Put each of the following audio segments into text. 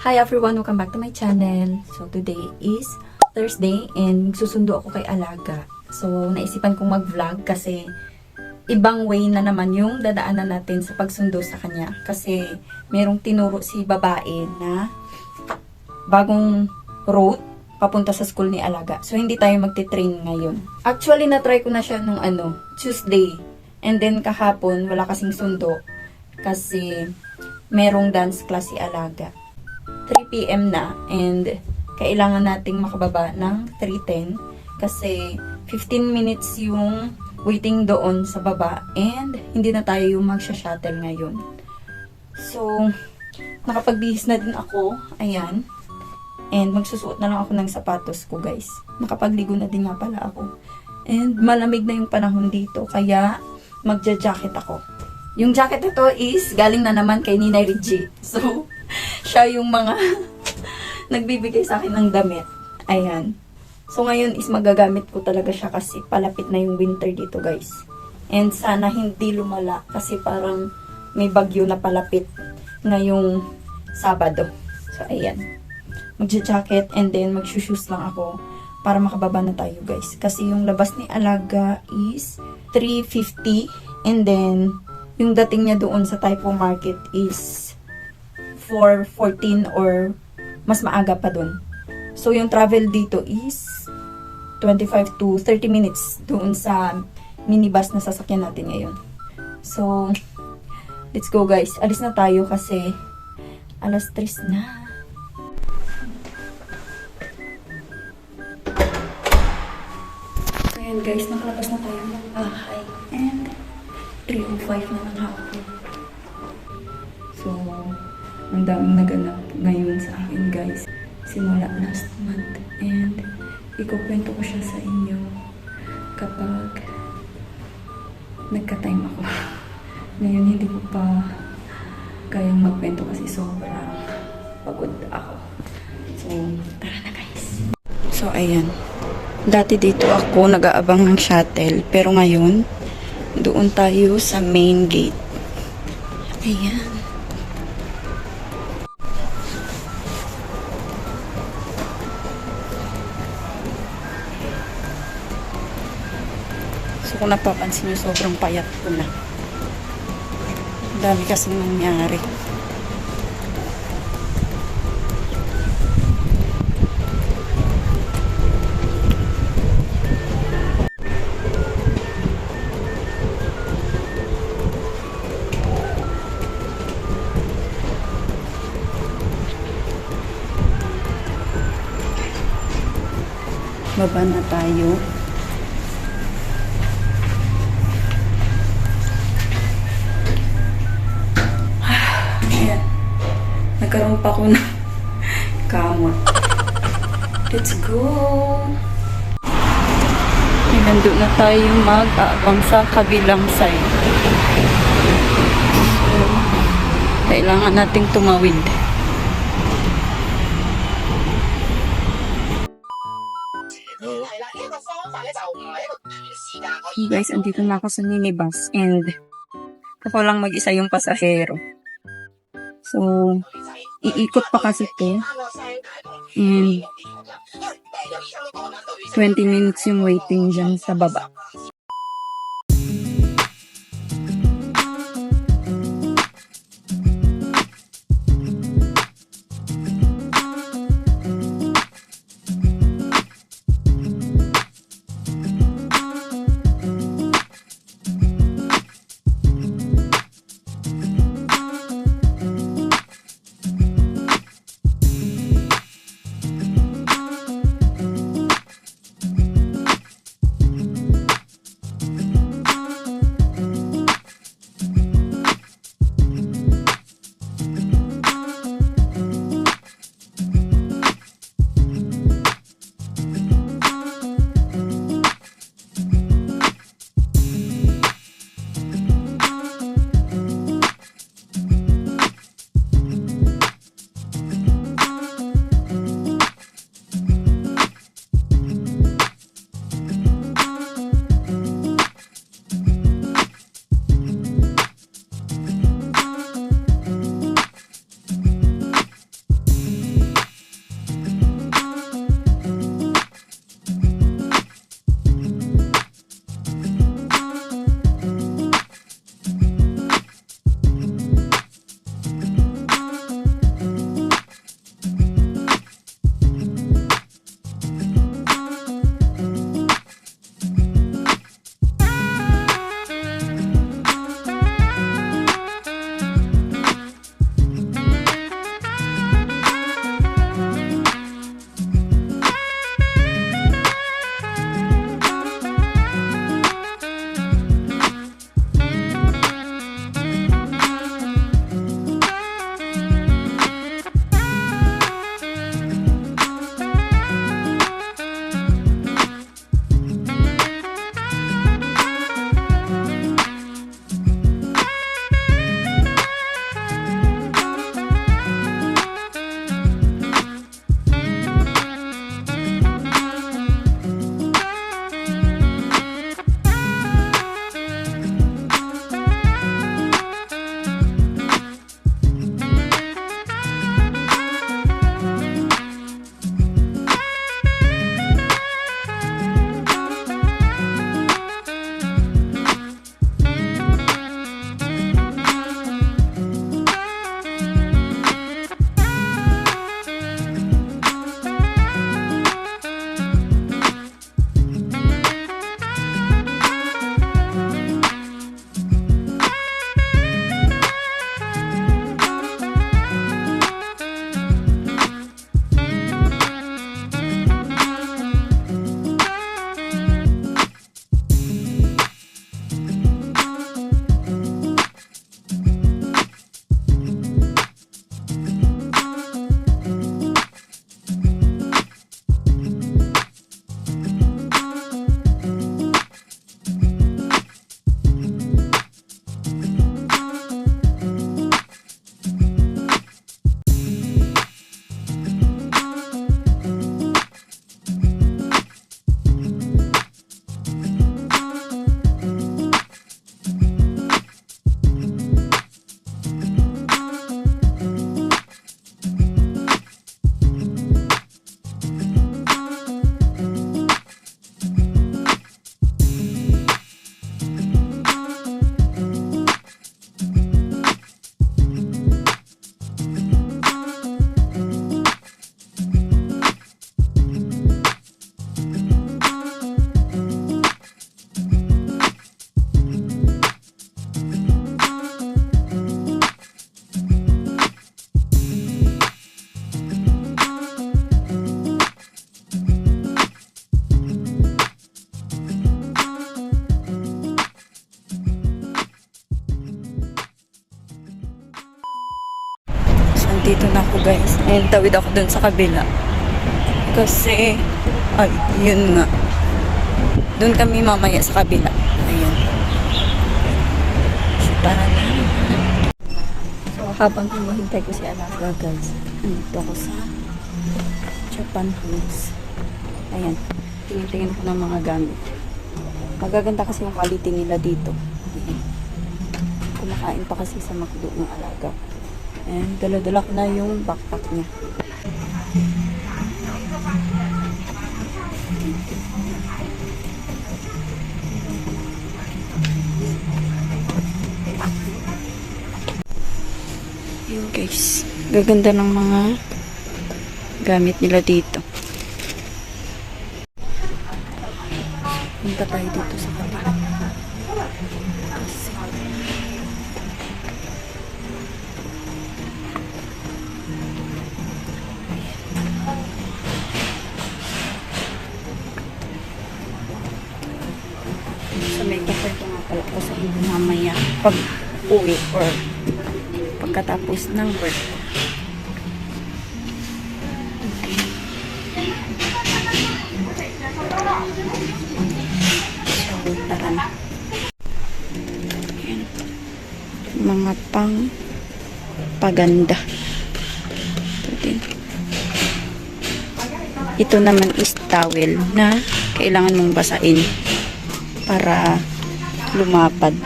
Hi everyone! Welcome back to my channel. So today is Thursday and susundo ako kay Alaga. So naisipan kong mag-vlog kasi ibang way na naman yung dadaanan natin sa pagsundo sa kanya. Kasi merong tinuro si babae na bagong route papunta sa school ni Alaga. So hindi tayo magte-train ngayon. Actually na-try ko na siya nung Tuesday. And then kahapon wala kasing sundo kasi merong dance class si Alaga. 3 PM na and kailangan nating makababa ng 3:10 kasi 15 minutes yung waiting doon sa baba and hindi na tayo yung magsha-shuttle ngayon. So, nakapagbihis na din ako. Ayan. And magsusuot na lang ako ng sapatos ko, guys. Nakapagligo na din nga pala ako. And malamig na yung panahon dito kaya magja-jacket ako. Yung jacket ito is galing na naman kay Ninay Reggie. So, siya yung mga nagbibigay sa akin ng damit. Ayan. So, ngayon is magagamit ko talaga siya kasi palapit na yung winter dito, guys. And sana hindi lumala kasi parang may bagyo na palapit ngayong Sabado. So, ayan. Magja-jacket and then magshushoes lang ako para makababa na tayo, guys. Kasi yung labas ni Alaga is 3:50 and then yung dating niya doon sa Typo Market is 4:14 or mas maaga pa doon. So, yung travel dito is 25 to 30 minutes doon sa minibus na sasakyan natin ngayon. So, let's go, guys. Alis na tayo kasi alas 3 na. So, ayan, guys. Nakalabas na tayo ng bahay. And 3:05 na ng hapon. So, ang daming naganap ngayon sa akin, guys. Simula last month. And ikukwento ko siya sa inyo kapag nagka-time ako. Ngayon, hindi ko pa kayang magkwento kasi sobrang pagod ako. So, tara na, guys. So, ayan. Dati dito ako nag-aabang ng shuttle. Pero ngayon, doon tayo sa main gate. Ayan. So, kung napapansin nyo, sobrang payat ko na. Ang dami kasing nangyari. Baba na tayo. Ayan. Nagkaroon pa ako ng kamot. Let's go! Nandun na tayo mag-aabang sa kabilang side. So, kailangan nating tumawid. Hey guys, andito na ako sa minibus and ako lang mag-isa yung pasahero. So, iikot pa kasi ito and 20 minutes yung waiting dyan sa baba. ako guys. And tawid ako dun sa kabila. Kasi, ay, yun nga. Dun kami mamaya sa kabila. Ayun. So, tara na. So, habang hinihintay ko si Alaga guys, nandito ako sa Japan Foods. Ayan. Tingin-tingin ko ng mga gamit. Magaganda kasi yung quality nila dito. Ayan. Kumakain pa kasi sa McDo ng Alaga. And dala-dala ko na yung backpack niya. Yun guys. Gaganda ng mga gamit nila dito. Punta tayo dito sa kabila. So may kakwento nga pala ko sa inyo mamaya pag uwi or pagkatapos ng work. So tara na. Ayan. Mga pang paganda. Ito naman is towel na kailangan mong basain para lumapad.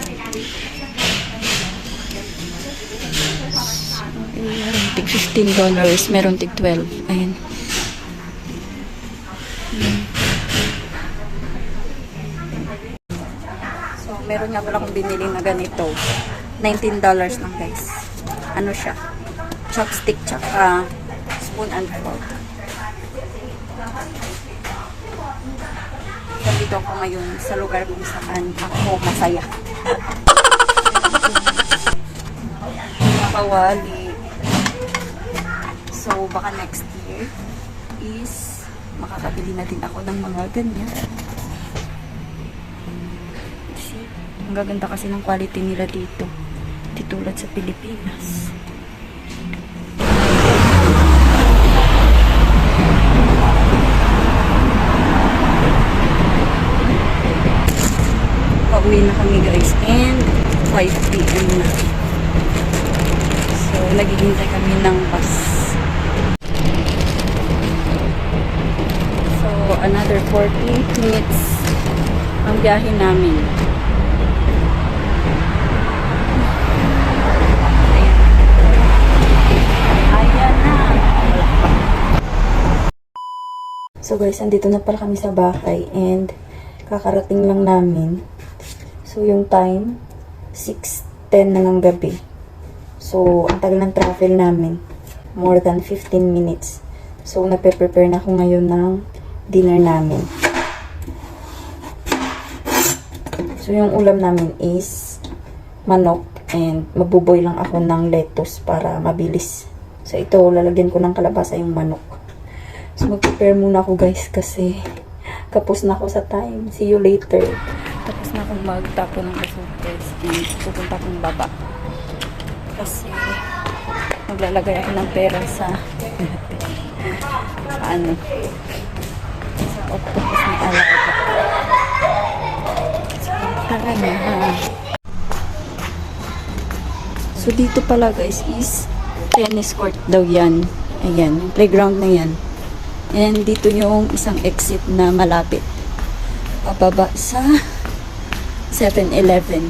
Meron tig $15, meron tig 12. Ayan. So, meron nga pala akong binili na ganito. $19 lang guys. Ano siya? Chopstick tsaka spoon and fork. Dito ako ngayon sa lugar kung saan ako masaya. Kawali. So, baka next year is makakabili na din ako ng mga ganyan. See? Ang gaganda kasi ng quality nila dito. Di tulad sa Pilipinas. Pauwi na kami guys and 5 PM na. So, naghihintay kami ng bus. So, another 40 minutes ang biyahe namin. Ayan na. So guys, andito na pala kami sa bahay and kakarating lang namin. So, yung time, 6:10 na ng gabi. So, ang tagal ng travel namin. More than 15 minutes. So, nagpe-prepare na ako ngayon ng dinner namin. So, yung ulam namin is manok and magbuboy lang ako ng lettuce para mabilis. So, ito, lalagyan ko ng kalabasa yung manok. So, mag-prepare muna ako guys kasi kapos na ako sa time. See you later. Tapos na akong magtapo ng basura and pupunta akong baba. Kasi maglalagay ako ng pera sa ano, sa octopus ni Alaga. So, tara na. So, dito pala guys is tennis court daw yan. Ayan, yung playground na yan. And dito yung isang exit na malapit. Pababa sa 7-Eleven.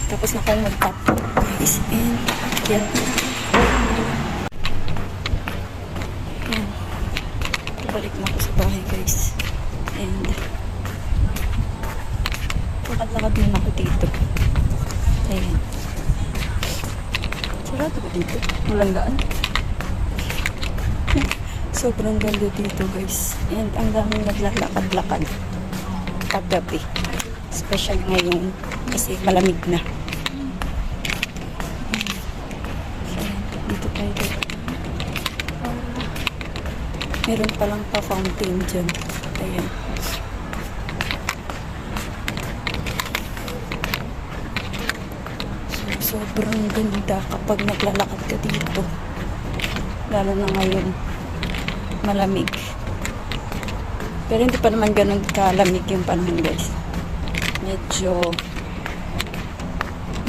Tapos na akong mag-tap guys. And yan. Yan. Balik na ako sa bahay guys. And lakad-lakad din ako dito. Ayan. Sarado ba dito? Walang daan. Sobrang ganda dito guys. And ang daming naglalakad-lakad paggabi. Especially ngayon kasi malamig na. Meron palang pa fountain dyan. Ayan. So, sobrang ganda kapag naglalakad ka dito. Lalo na ngayon. Malamig. Pero hindi pa naman ganun kalamig yung panahon, guys. Medyo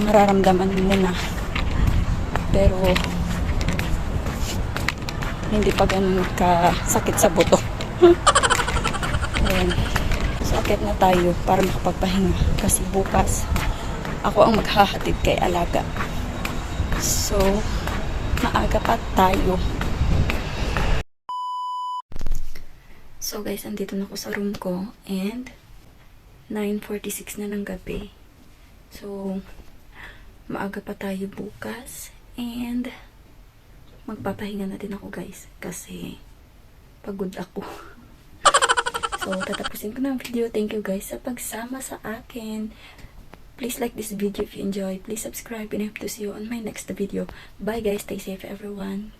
mararamdaman mo na. Pero hindi pa ganun kasakit sa buto. Ayan. So, akit na tayo para makapagpahinga. Kasi bukas, ako ang maghahatid kay Alaga. So, maaga pa tayo. So, guys, andito na ako sa room ko. And, 9:46 na ng gabi. So, maaga pa tayo bukas. And, magpapahinga na din ako, guys, kasi pagod ako. So, tatapusin ko na ang video. Thank you, guys, sa pagsama sa akin. Please like this video if you enjoy. Please subscribe and I hope to see you on my next video. Bye, guys. Stay safe, everyone.